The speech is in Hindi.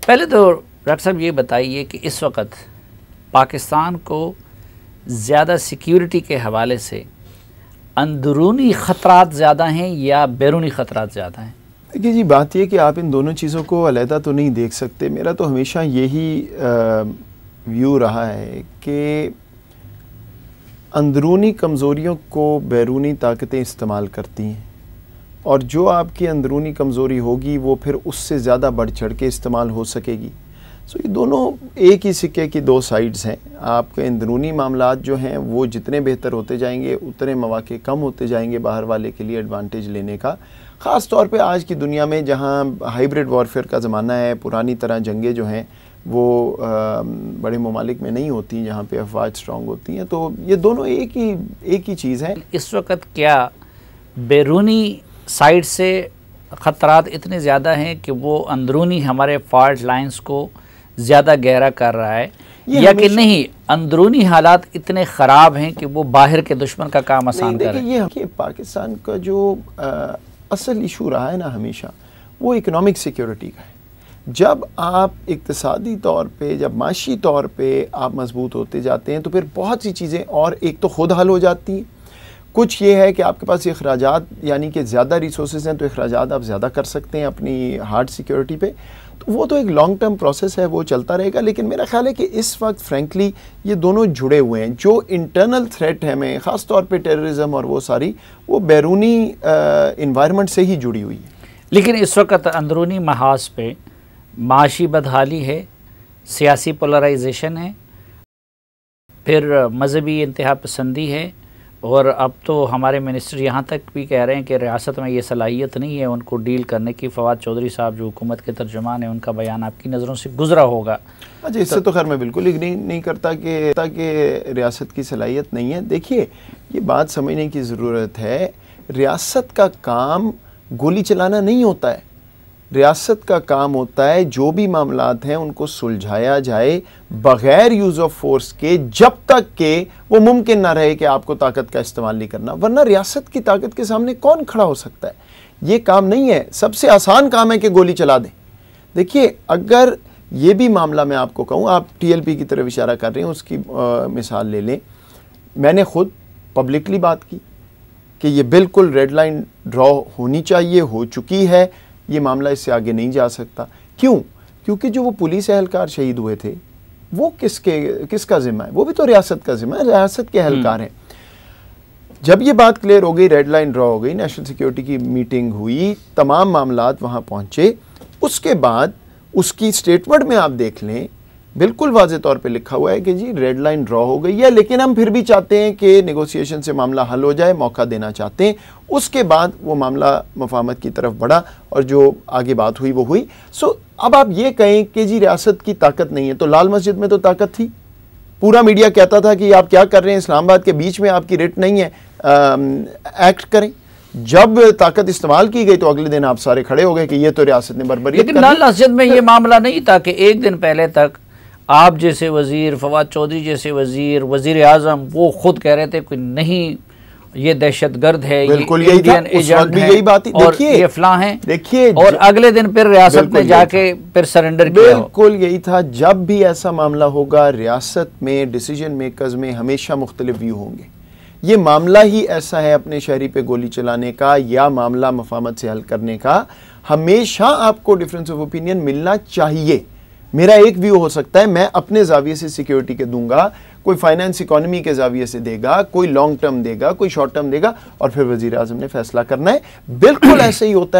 पहले तो डॉक्टर साहब ये बताइए कि इस वक्त पाकिस्तान को ज़्यादा सिक्योरिटी के हवाले से अंदरूनी ख़तरात ज़्यादा हैं या बैरूनी ख़तरात ज़्यादा हैं? देखिए जी, बात यह कि आप इन दोनों चीज़ों को अलहदा तो नहीं देख सकते। मेरा तो हमेशा यही व्यू रहा है कि अंदरूनी कमज़ोरियों को बैरूनी ताकतें इस्तेमाल करती हैं और जो आपकी अंदरूनी कमज़ोरी होगी वो फिर उससे ज़्यादा बढ़ चढ़ के इस्तेमाल हो सकेगी। सो ये दोनों एक ही सिक्के की दो साइड्स हैं। आपके अंदरूनी मामलात जो हैं वो जितने बेहतर होते जाएंगे उतने मौके कम होते जाएंगे बाहर वाले के लिए एडवांटेज लेने का। ख़ास तौर पे आज की दुनिया में जहाँ हाइब्रिड वॉरफेयर का ज़माना है, पुरानी तरह जंगें जो हैं वो बड़े ममालिक में नहीं होती जहाँ पे अफवाज स्ट्रॉन्ग होती हैं। तो ये दोनों एक ही चीज़ है। इस वक्त क्या बैरूनी साइड से ख़तरात इतने ज़्यादा हैं कि वो अंदरूनी हमारे फॉल्ट लाइंस को ज़्यादा गहरा कर रहा है, या कि नहीं अंदरूनी हालात इतने ख़राब हैं कि वो बाहर के दुश्मन का काम आसान कर रहे हैं? ये पाकिस्तान का जो असल इशू रहा है ना हमेशा, वो इकोनॉमिक सिक्योरिटी का है। जब आप इक्तिसादी तौर पे, जब माशी तौर पे आप मजबूत होते जाते हैं तो फिर बहुत सी चीज़ें और एक तो खुद हल हो जाती हैं। कुछ ये है कि आपके पास अखराजात यानी कि ज़्यादा रिसोर्सेज हैं तो अखराजात आप ज़्यादा कर सकते हैं अपनी हार्ड सिक्योरिटी पे। तो वो तो एक लॉन्ग टर्म प्रोसेस है, वो चलता रहेगा। लेकिन मेरा ख्याल है कि इस वक्त फ्रेंकली ये दोनों जुड़े हुए हैं। जो इंटरनल थ्रेट है हमें, ख़ास तौर पे टेररिज्म और वो सारी, वो बैरूनी इन्वायरमेंट से ही जुड़ी हुई है। लेकिन इस वक्त अंदरूनी महाज पे माशी बदहाली है, सियासी पोलराइजेशन है, फिर मजहबी इंतहा पसंदी है, और अब तो हमारे मिनिस्टर यहाँ तक भी कह रहे हैं कि रियासत में ये सलाहियत नहीं है उनको डील करने की। फवाद चौधरी साहब जो हुकूमत के तर्जुमान हैं, उनका बयान आपकी नज़रों से गुजरा होगा। अच्छा, इससे तो खैर मैं बिल्कुल एग्री नहीं करता कि रियासत की सलाहियत नहीं है। देखिए, ये बात समझने की ज़रूरत है, रियासत का काम गोली चलाना नहीं होता है। रियासत का काम होता है जो भी मामलात हैं उनको सुलझाया जाए बग़ैर यूज़ ऑफ फोर्स के, जब तक के वो मुमकिन ना रहे कि आपको ताकत का इस्तेमाल नहीं करना। वरना रियासत की ताकत के सामने कौन खड़ा हो सकता है? ये काम नहीं है। सबसे आसान काम है कि गोली चला दें। देखिए, अगर ये भी मामला मैं आपको कहूँ, आप TLP की तरफ इशारा कर रहे हैं, उसकी मिसाल ले लें। मैंने ख़ुद पब्लिकली बात की कि ये बिल्कुल रेड लाइन ड्रॉ होनी चाहिए, हो चुकी है, ये मामला इससे आगे नहीं जा सकता। क्यों? क्योंकि जो वो पुलिस एहलकार शहीद हुए थे वो किसका जिम्मा है? वो भी तो रियासत का जिम्मा है, रियासत के एहलकार हैं। जब ये बात क्लियर हो गई, रेड लाइन ड्रॉ हो गई, नेशनल सिक्योरिटी की मीटिंग हुई, तमाम मामलात वहाँ पहुँचे, उसके बाद उसकी स्टेटमेंट में आप देख लें, बिल्कुल वाज़े तौर पे लिखा हुआ है कि जी रेड लाइन ड्रॉ हो गई है, लेकिन हम फिर भी चाहते हैं कि नेगोशिएशन से मामला हल हो जाए, मौका देना चाहते हैं। उसके बाद वो मामला मफाहमत की तरफ बढ़ा और जो आगे बात हुई वो हुई। सो अब आप ये कहें कि जी रियासत की ताकत नहीं है, तो लाल मस्जिद में तो ताकत थी। पूरा मीडिया कहता था कि आप क्या कर रहे हैं, इस्लामाबाद के बीच में आपकी रिट नहीं है, एक्ट करें। जब ताकत इस्तेमाल की गई तो अगले दिन आप सारे खड़े हो गए कि ये तो रियासत ने बर्बरियत। लेकिन लाल मस्जिद में ये मामला नहीं था कि एक दिन पहले तक आप जैसे वज़ीर, फवाद चौधरी जैसे वज़ीर, वज़ीर आज़म, वो खुद कह रहे थे कि नहीं ये दहशतगर्द है, बिल्कुल ये इंडियन एजेंट है, यही बात और ये फलां हैं। देखिए, और अगले दिन फिर रियासत में जाके फिर सरेंडर किया। बिल्कुल यही था। जब भी ऐसा मामला होगा, रियासत में डिसीजन मेकर्स में हमेशा मुख्तलिफ व्यू होंगे। ये मामला ही ऐसा है अपने शहरी पे गोली चलाने का या मामला मफाहमत से हल करने का, हमेशा आपको डिफरेंस ऑफ ओपिनियन मिलना चाहिए। मेरा एक व्यू हो सकता है, मैं अपने जाविये से सिक्योरिटी के दूंगा, कोई फाइनेंस इकोनॉमी के जाविये से देगा, कोई लॉन्ग टर्म देगा, कोई शॉर्ट टर्म देगा, और फिर वज़ीर आज़म ने फैसला करना है। बिल्कुल ऐसे ही होता है।